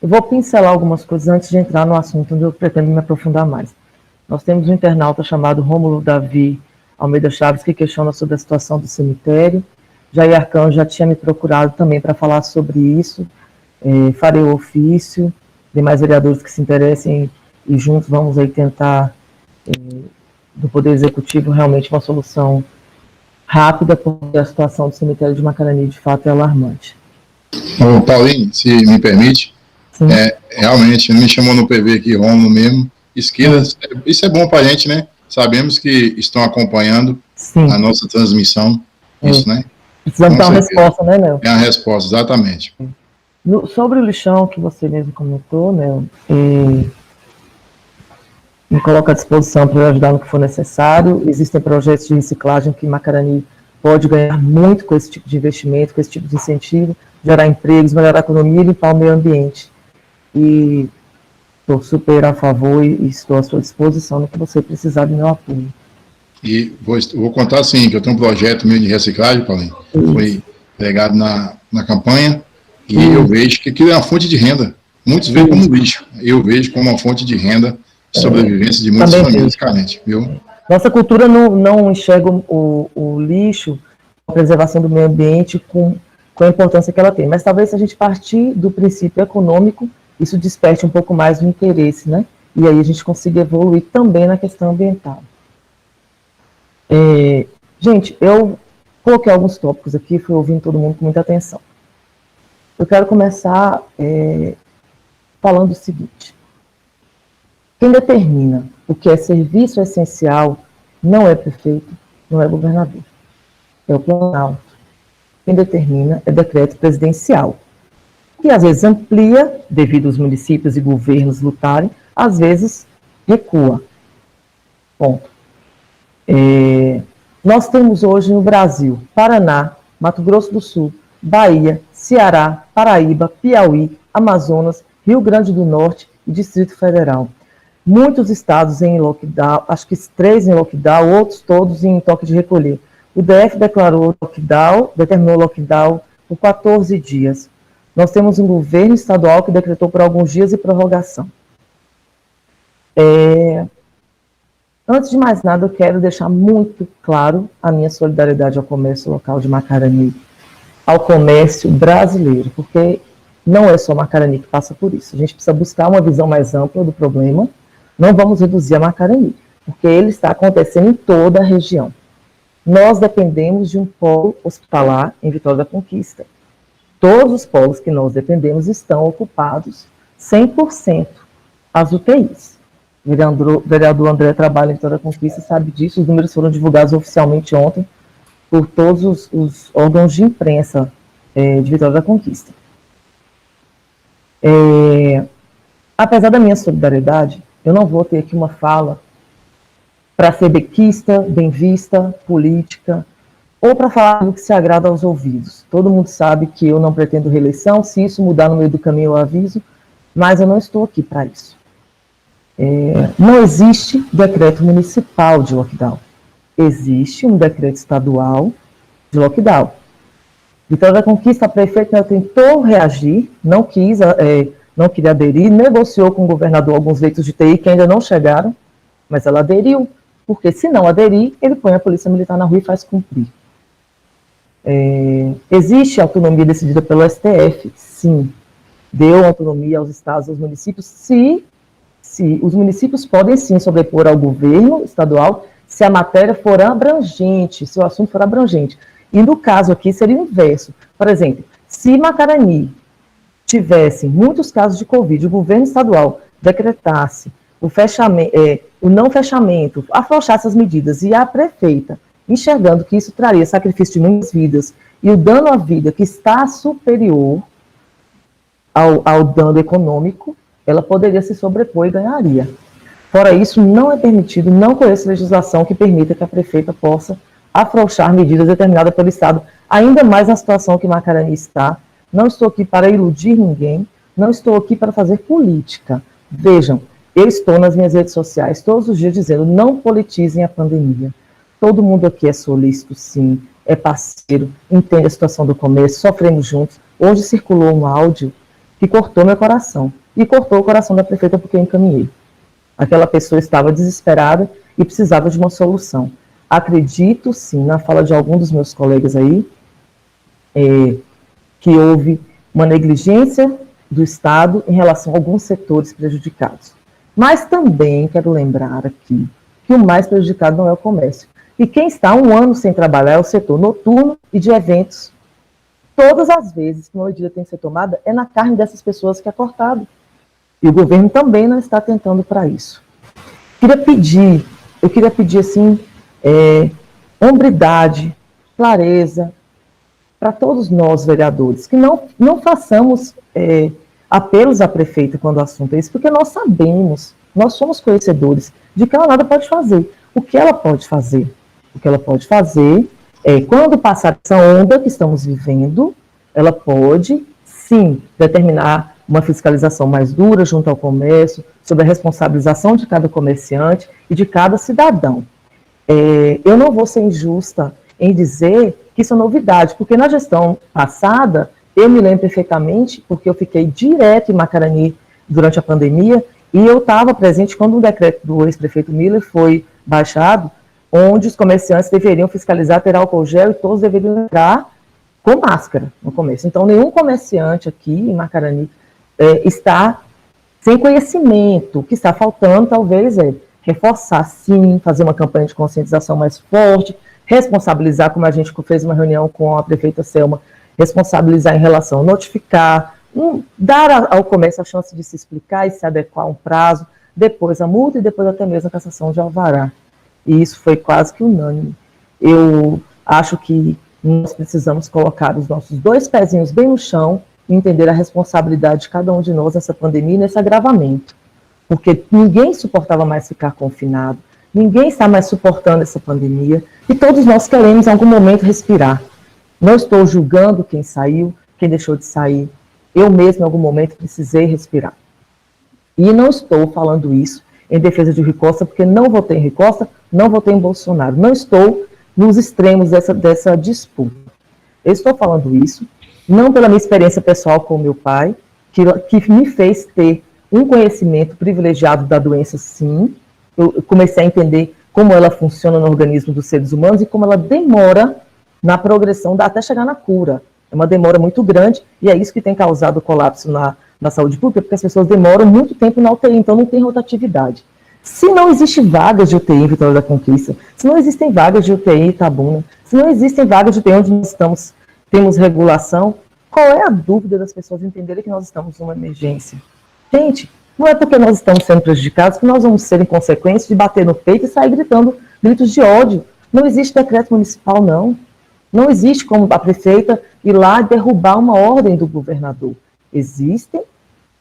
Eu vou pincelar algumas coisas antes de entrar no assunto onde eu pretendo me aprofundar mais. Nós temos um internauta chamado Rômulo Davi Almeida Chaves que questiona sobre a situação do cemitério. Jair Arcanjo já tinha me procurado também para falar sobre isso. Farei o ofício, demais vereadores que se interessem e juntos vamos aí tentar, do Poder Executivo, realmente uma solução rápida, porque a situação do cemitério de Macarani, de fato, é alarmante. Ô, Paulinho, se me permite, realmente, me chamou no PV aqui, Romulo mesmo, esquerda, isso é bom para a gente, né? Sabemos que estão acompanhando a nossa transmissão, isso, né? Precisamos dar uma resposta, né, Nel? É a resposta, exatamente. Sobre o lixão que você mesmo comentou, Nel, me coloco à disposição para ajudar no que for necessário. Existem projetos de reciclagem que Macarani pode ganhar muito com esse tipo de investimento, com esse tipo de incentivo, gerar empregos, melhorar a economia e limpar o meio ambiente. E estou super a favor e estou à sua disposição no que você precisar do meu apoio. E vou contar assim, que eu tenho um projeto meu de reciclagem, Paulinho, foi pregado na campanha, e eu vejo que aquilo é uma fonte de renda. Muitos veem como lixo, eu vejo como uma fonte de renda, sobrevivência de muitas famílias carentes, viu? Nossa cultura não enxerga o lixo, a preservação do meio ambiente com a importância que ela tem, mas talvez se a gente partir do princípio econômico, isso desperte um pouco mais o interesse, né? E aí a gente consiga evoluir também na questão ambiental. Gente, eu coloquei alguns tópicos aqui, fui ouvindo todo mundo com muita atenção. Eu quero começar falando o seguinte: quem determina o que é serviço essencial não é prefeito, não é governador, é o Planalto. Quem determina é decreto presidencial, que às vezes amplia, devido aos municípios e governos lutarem, às vezes recua. Ponto. Nós temos hoje no Brasil, Paraná, Mato Grosso do Sul, Bahia, Ceará, Paraíba, Piauí, Amazonas, Rio Grande do Norte e Distrito Federal. Muitos estados em lockdown, acho que 3 em lockdown, outros todos em toque de recolher. O DF determinou lockdown por 14 dias. Nós temos um governo estadual que decretou por alguns dias e prorrogação. Antes de mais nada, eu quero deixar muito claro a minha solidariedade ao comércio local de Macarani, ao comércio brasileiro, porque não é só Macarani que passa por isso. A gente precisa buscar uma visão mais ampla do problema. Não vamos reduzir a Macarani, porque ele está acontecendo em toda a região. Nós dependemos de um polo hospitalar em Vitória da Conquista. Todos os polos que nós dependemos estão ocupados 100%. As UTIs. O vereador André trabalha em Vitória da Conquista, sabe disso. Os números foram divulgados oficialmente ontem por todos os órgãos de imprensa de Vitória da Conquista. Apesar da minha solidariedade, eu não vou ter aqui uma fala para ser bequista, benvista, política, ou para falar do que se agrada aos ouvidos. Todo mundo sabe que eu não pretendo reeleição, se isso mudar no meio do caminho eu aviso, mas eu não estou aqui para isso. Não existe decreto municipal de lockdown. Existe um decreto estadual de lockdown. Vitória da Conquista, a prefeita tentou reagir, não queria aderir, negociou com o governador alguns leitos de UTI que ainda não chegaram, mas ela aderiu, porque se não aderir, ele põe a polícia militar na rua e faz cumprir. Existe autonomia decidida pelo STF, sim. Deu autonomia aos estados e aos municípios, se os municípios podem sim sobrepor ao governo estadual, se a matéria for abrangente, se o assunto for abrangente. E no caso aqui seria o inverso. Por exemplo, se Macarani tivesse muitos casos de Covid, o governo estadual decretasse o não fechamento, afrouxasse as medidas, e a prefeita, enxergando que isso traria sacrifício de muitas vidas, e o dano à vida que está superior ao dano econômico, ela poderia se sobrepor e ganharia. Fora isso, não é permitido, não conheço legislação que permita que a prefeita possa afrouxar medidas determinadas pelo Estado, ainda mais na situação que Macarani está. Não estou aqui para iludir ninguém, não estou aqui para fazer política. Vejam, eu estou nas minhas redes sociais todos os dias dizendo, não politizem a pandemia. Todo mundo aqui é solícito, sim, é parceiro, entende a situação do comércio, sofremos juntos. Hoje circulou um áudio que cortou meu coração. E cortou o coração da prefeita porque eu encaminhei. Aquela pessoa estava desesperada e precisava de uma solução. Acredito, sim, na fala de algum dos meus colegas aí, que houve uma negligência do Estado em relação a alguns setores prejudicados. Mas também quero lembrar aqui que o mais prejudicado não é o comércio. E quem está 1 ano sem trabalhar é o setor noturno e de eventos. Todas as vezes que uma medida tem que ser tomada, é na carne dessas pessoas que é cortado. E o governo também não está tentando para isso. Eu queria pedir assim, hombridade, clareza, para todos nós, vereadores, que não façamos apelos à prefeita quando o assunto é isso, porque nós sabemos, nós somos conhecedores de que ela nada pode fazer. O que ela pode fazer? O que ela pode fazer é, quando passar essa onda que estamos vivendo, ela pode, sim, determinar uma fiscalização mais dura junto ao comércio, sobre a responsabilização de cada comerciante e de cada cidadão. Eu não vou ser injusta em dizer que isso é novidade, porque na gestão passada, eu me lembro perfeitamente, porque eu fiquei direto em Macarani durante a pandemia, e eu estava presente quando o decreto do ex-prefeito Miller foi baixado, onde os comerciantes deveriam fiscalizar, ter álcool gel, e todos deveriam entrar com máscara no comércio. Então, nenhum comerciante aqui em Macarani está sem conhecimento. O que está faltando, talvez, é reforçar, sim, fazer uma campanha de conscientização mais forte, responsabilizar, como a gente fez uma reunião com a prefeita Selma, responsabilizar em relação a notificar, dar ao comércio a chance de se explicar e se adequar a um prazo, depois a multa e depois até mesmo a cassação de alvará. E isso foi quase que unânime. Eu acho que nós precisamos colocar os nossos 2 pezinhos bem no chão e entender a responsabilidade de cada um de nós nessa pandemia e nesse agravamento. Porque ninguém suportava mais ficar confinado, ninguém está mais suportando essa pandemia, e todos nós queremos em algum momento respirar. Não estou julgando quem saiu, quem deixou de sair. Eu mesmo, em algum momento, precisei respirar. E não estou falando isso em defesa de Rui Costa, porque não votei em Rui Costa, não votei em Bolsonaro. Não estou nos extremos dessa disputa. Eu estou falando isso, não pela minha experiência pessoal com o meu pai, que me fez ter um conhecimento privilegiado da doença, sim. Eu comecei a entender como ela funciona no organismo dos seres humanos e como ela demora na progressão até chegar na cura. É uma demora muito grande, e é isso que tem causado o colapso na saúde pública, porque as pessoas demoram muito tempo na UTI, então não tem rotatividade. Se não existe vagas de UTI em Vitória da Conquista, se não existem vagas de UTI em Itabuna, se não existem vagas de UTI onde nós temos regulação, qual é a dúvida das pessoas entenderem que nós estamos numa emergência? Gente, não é porque nós estamos sendo prejudicados que nós vamos ser inconsequentes de bater no peito e sair gritando gritos de ódio. Não existe decreto municipal, não. Não existe como a prefeita ir lá e derrubar uma ordem do governador. Existem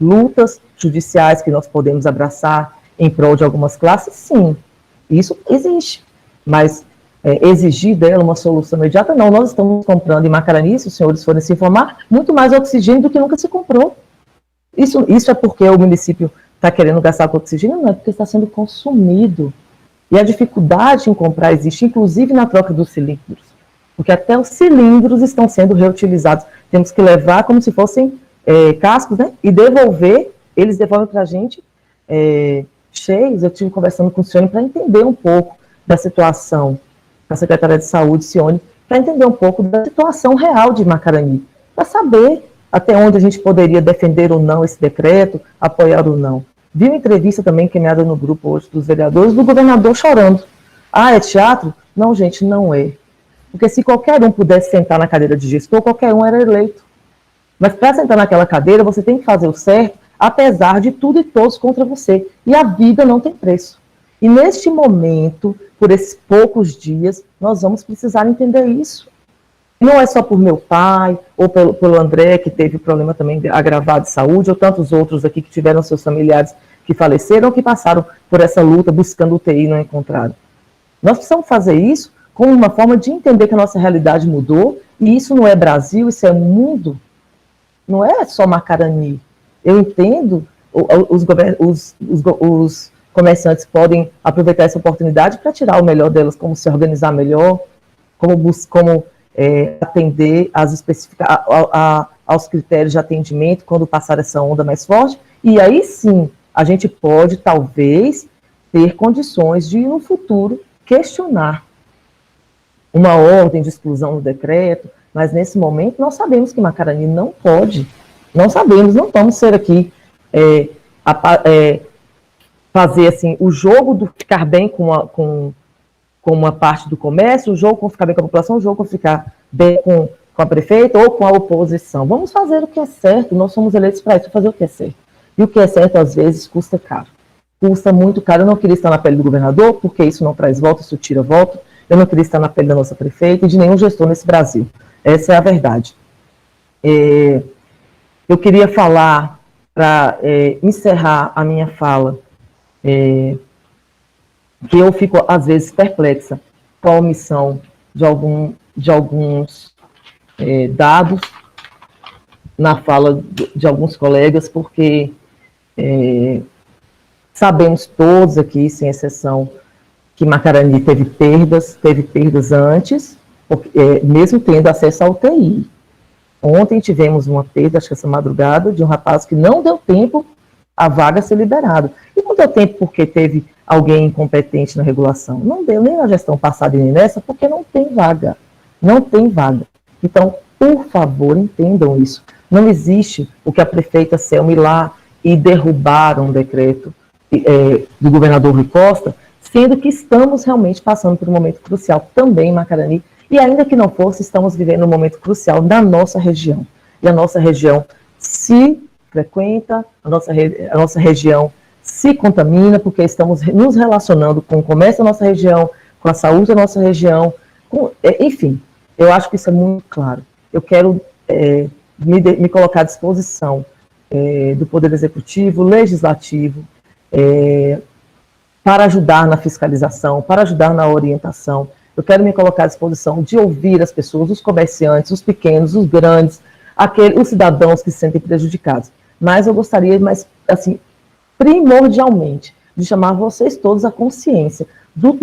lutas judiciais que nós podemos abraçar em prol de algumas classes, sim. Isso existe. Mas exigir dela uma solução imediata, não. Nós estamos comprando em Macarani, se os senhores forem se informar, muito mais oxigênio do que nunca se comprou. Isso é porque o município está querendo gastar com oxigênio? Não, é porque está sendo consumido. E a dificuldade em comprar existe, inclusive na troca dos cilindros. Porque até os cilindros estão sendo reutilizados. Temos que levar como se fossem cascos, né? E devolver, eles devolvem para a gente cheios. Eu estive conversando com o Cione para entender um pouco da situação, da Secretaria de Saúde, Cione, para entender um pouco da situação real de Macarani, para saber até onde a gente poderia defender ou não esse decreto, apoiar ou não. Vi uma entrevista também encaminhada no grupo hoje dos vereadores, do governador chorando. Ah, é teatro? Não, gente, não é. Porque se qualquer um pudesse sentar na cadeira de gestor, qualquer um era eleito. Mas para sentar naquela cadeira, você tem que fazer o certo, apesar de tudo e todos contra você. E a vida não tem preço. E neste momento, por esses poucos dias, nós vamos precisar entender isso. Não é só por meu pai, ou pelo André, que teve problema também agravado de saúde, ou tantos outros aqui que tiveram seus familiares que faleceram, ou que passaram por essa luta buscando UTI e não encontraram. Nós precisamos fazer isso como uma forma de entender que a nossa realidade mudou, e isso não é Brasil, isso é mundo, não é só Macarani. Eu entendo, os comerciantes podem aproveitar essa oportunidade para tirar o melhor delas, como se organizar melhor, como atender a aos critérios de atendimento quando passar essa onda mais forte, e aí sim, a gente pode, talvez, ter condições de, no futuro, questionar uma ordem de exclusão no decreto, mas nesse momento nós sabemos que Macarani não pode, não sabemos, não vamos ser aqui fazer assim, o jogo do ficar bem com uma parte do comércio, o jogo com ficar bem com a população, o jogo com ficar bem com a prefeita ou com a oposição. Vamos fazer o que é certo, nós somos eleitos para isso, fazer o que é certo. E o que é certo, às vezes, custa caro. Custa muito caro. Eu não queria estar na pele do governador, porque isso não traz voto, isso tira voto. Eu não queria estar na pele da nossa prefeita e de nenhum gestor nesse Brasil. Essa é a verdade. Eu queria falar, para encerrar a minha fala, que eu fico, às vezes, perplexa com a omissão de alguns dados na fala de alguns colegas, porque sabemos todos aqui, sem exceção, que Macarani teve perdas antes, mesmo tendo acesso à UTI. Ontem tivemos uma perda, acho que essa madrugada, de um rapaz que não deu tempo a vaga ser liberada. E não deu tempo porque teve alguém incompetente na regulação. Não deu nem na gestão passada e nem nessa, porque não tem vaga. Não tem vaga. Então, por favor, entendam isso. Não existe o que a prefeita Selma ir lá e derrubar um decreto do governador Rui Costa, sendo que estamos realmente passando por um momento crucial também em Macarani, e ainda que não fosse, estamos vivendo um momento crucial na nossa região. E a nossa região se frequenta, a nossa região se contamina, porque estamos nos relacionando com o comércio da nossa região, com a saúde da nossa região, enfim, eu acho que isso é muito claro. Eu quero me colocar à disposição do Poder Executivo, Legislativo, para ajudar na fiscalização, para ajudar na orientação. Eu quero me colocar à disposição de ouvir as pessoas, os comerciantes, os pequenos, os grandes, os cidadãos que se sentem prejudicados. Mas eu gostaria, assim, primordialmente, de chamar vocês todos à consciência do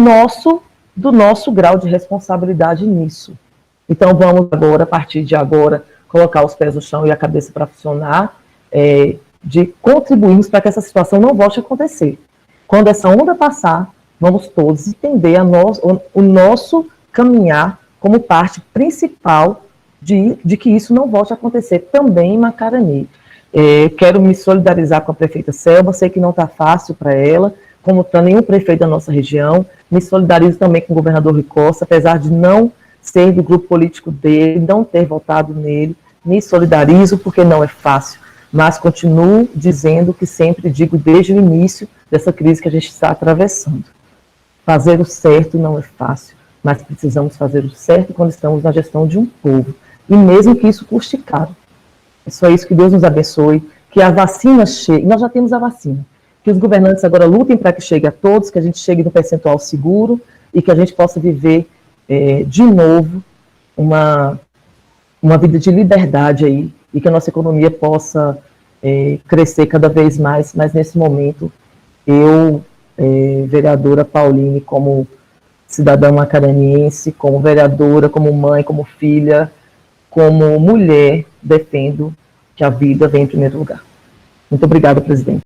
nosso grau de responsabilidade nisso. Então vamos agora, a partir de agora, colocar os pés no chão e a cabeça para funcionar, de contribuirmos para que essa situação não volte a acontecer. Quando essa onda passar, vamos todos entender o nosso caminhar como parte principal de que isso não volte a acontecer também em Macarani. Quero me solidarizar com a prefeita Selma, sei que não está fácil para ela, como está nenhum prefeito da nossa região. Me solidarizo também com o governador Rui Costa, apesar de não ser do grupo político dele, não ter votado nele, me solidarizo porque não é fácil, mas continuo dizendo que sempre digo desde o início dessa crise que a gente está atravessando. Fazer o certo não é fácil, mas precisamos fazer o certo quando estamos na gestão de um povo, e mesmo que isso custe caro. É só isso, que Deus nos abençoe, que a vacina chegue, nós já temos a vacina, que os governantes agora lutem para que chegue a todos, que a gente chegue no percentual seguro e que a gente possa viver de novo uma vida de liberdade aí, e que a nossa economia possa crescer cada vez mais, mas nesse momento eu, vereadora Pauline, como cidadã macaraniense, como vereadora, como mãe, como filha, como mulher, defendo que a vida vem em primeiro lugar. Muito obrigada, presidente.